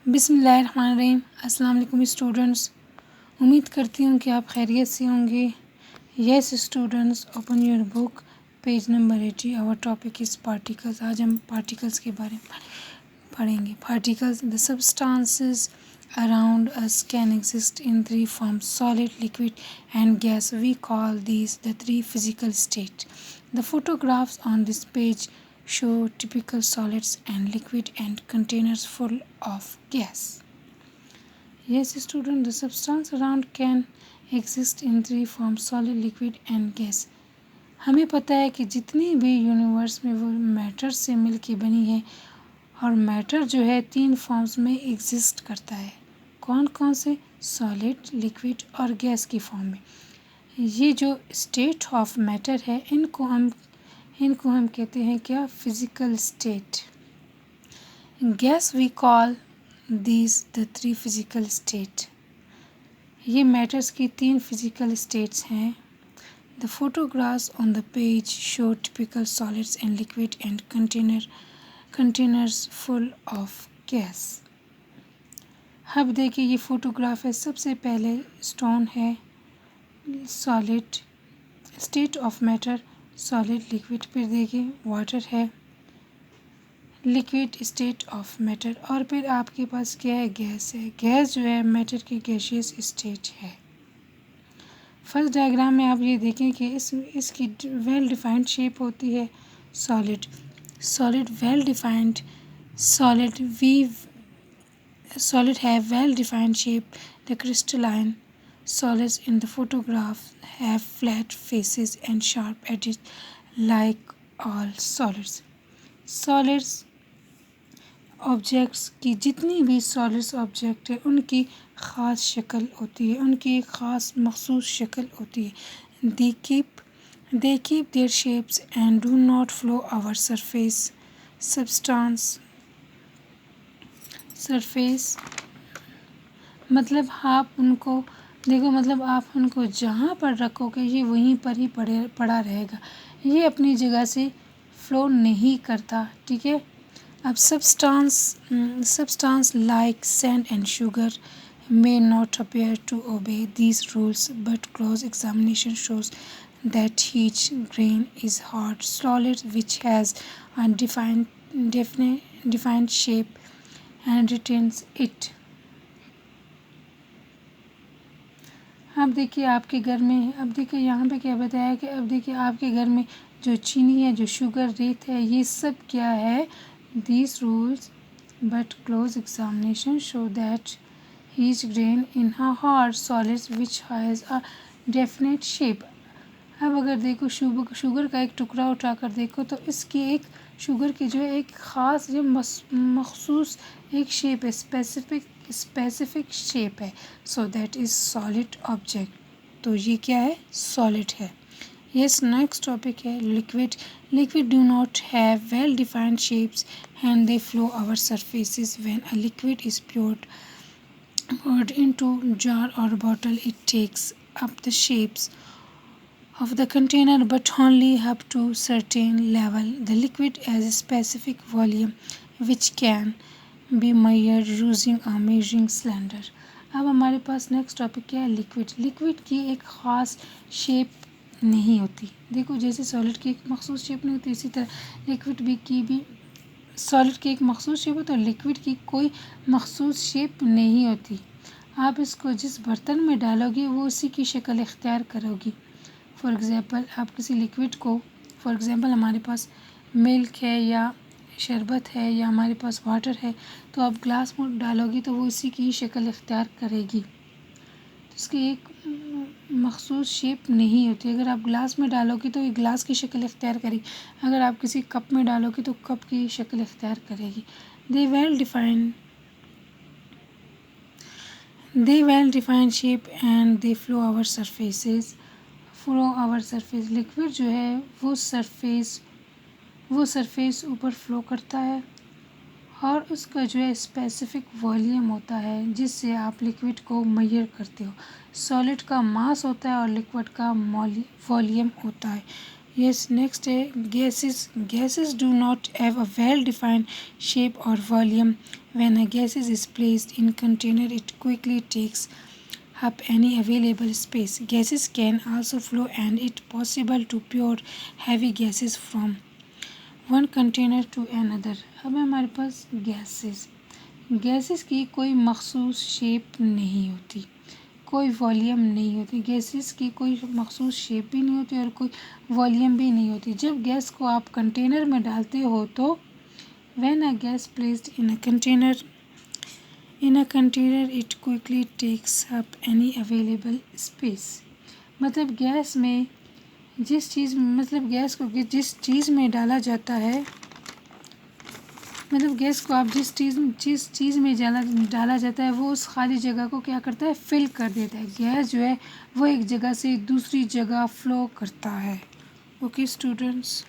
बिस्मिल्लाहिर्रहमानिर्रहीम। अस्सलाम वालेकुम स्टूडेंट्स, उम्मीद करती हूँ कि आप खैरियत से होंगे। Yes students, open your book, page number 80। Our topic is particles. आज हम पार्टिकल्स के बारे में पढ़ेंगे। Particles, the substances around us can exist in three forms: solid, liquid and gas. We call these the three physical states. The photographs on this page show typical solids and liquid and containers full of gas. Yes student, the substance around can exist in three forms: solid, liquid and gas. हमें पता है कि जितनी भी universe में वो matter से मिलके बनी है, और मैटर जो है तीन फॉर्म्स में एग्जिस्ट करता है। कौन कौन से? सॉलिड, लिक्विड और गैस की फॉर्म में। ये जो स्टेट ऑफ मैटर है, इनको हम कहते हैं क्या? Physical state. Gas we call these the three physical state. ये मैटर्स की तीन फिजिकल स्टेट्स हैं। The photographs on the page show typical solids and liquid and containers full of gas. अब देखिए ये फ़ोटोग्राफ है। सबसे पहले स्टोन है, solid state of matter, solid, liquid. फिर देखिए वाटर है, लिक्विड स्टेट ऑफ मैटर। और फिर आपके पास क्या है? गैस है। गैस जो है मैटर की गैसियस स्टेट है। फर्स्ट डायग्राम में आप ये देखें कि इसकी वेल डिफाइंड शेप होती है solid. Solid well defined, solid have well defined shape. The crystalline solids in the photograph have flat faces and sharp edges like all solids. Solids objects की, जितनी भी सॉलिड्स ऑब्जेक्ट है उनकी ख़ास शक्ल होती है, उनकी एक ख़ास मखसूस शक्ल होती है। They keep their shapes and do not flow over surface. Surface मतलब आप उनको देखो, मतलब आप उनको जहाँ पर रखोगे ये वहीं पर ही पड़ा रहेगा, ये अपनी जगह से फ्लो नहीं करता। ठीक है। अब substance like sand and sugar may not appear to obey these rules, but close examination shows that each grain is hard solid which has a defined shape and retains it. अब देखिए आपके घर में, अब देखिए यहाँ पे क्या बताया कि अब देखिए आपके घर में जो चीनी है, जो शुगर, रेत है, ये सब क्या है? These rules but close examination show that each grain in a hard solid which has a definite shape. अब अगर देखो शुगर का एक टुकड़ा उठाकर देखो तो इसकी एक शुगर की जो है एक ख़ास जो मखसूस एक शेप है, स्पेसिफिक शेप है। So that is solid object. तो ये क्या है? सॉलिड है। यस, नेक्स्ट टॉपिक है liquid. Liquid do not have well defined shapes and they flow over surfaces. When a liquid is poured into jar or bottle, it takes up the shapes of the container but only up to certain level. The liquid has a specific volume which can be measured using a measuring cylinder. अब हमारे पास next topic क्या है? Liquid. Liquid की एक ख़ास shape नहीं होती। देखो जैसे सॉलिड की एक मखसूस शेप नहीं होती, इसी तरह लिक्विड भी सॉलिड की एक मखसूस शेप हो तो लिक्विड की कोई मखसूस शेप नहीं होती। आप इसको जिस बर्तन में डालोगे वो उसी की शक्ल इख्तियार करोगी। फॉर एग्ज़ाम्पल आप किसी लिक्विड को, फॉर एग्ज़ाम्पल हमारे पास मिल्क है या शरबत है या हमारे पास वाटर है, तो आप ग्लास में डालोगी तो वो इसी की शक्ल इख्तियार करेगी। तो इसकी एक मखसूस शेप नहीं होती। अगर आप ग्लास में डालोगी तो ये ग्लास की शक्ल इख्तियार करेगी, अगर आप किसी कप में डालोगी तो कप की शक्ल इख्तियार करेगी। They well defined shape and they flow over surfaces. Liquid जो है वो सरफेस ऊपर फ्लो करता है और उसका जो है स्पेसिफिक वॉल्यूम होता है जिससे आप लिक्विड को मेजर करते हो। सॉलिड का मास होता है और लिक्विड का वॉल्यूम होता है। यस, नेक्स्ट है gases do not have a well defined shape और volume. When a gases is placed in container it quickly takes up any available space. Gases can also flow and it possible to pour heavy gases from one container to another. अब हमारे पास gases की कोई मखसूस shape नहीं होती, कोई volume नहीं होती. गैसेस की कोई मखसूस शेप भी नहीं होती और कोई वॉल्यूम भी नहीं होती. जब गैस को आप कंटेनर में डालते हो तो when a gas placed in a container it quickly takes up any available space. मतलब गैस में जिस चीज़ में डाला जाता है, मतलब गैस को आप जिस चीज़ में डाला जाता है वो उस खाली जगह को क्या करता है, फिल कर देता है. गैस जो है वो एक जगह से दूसरी जगह फ्लो करता है. Okay students.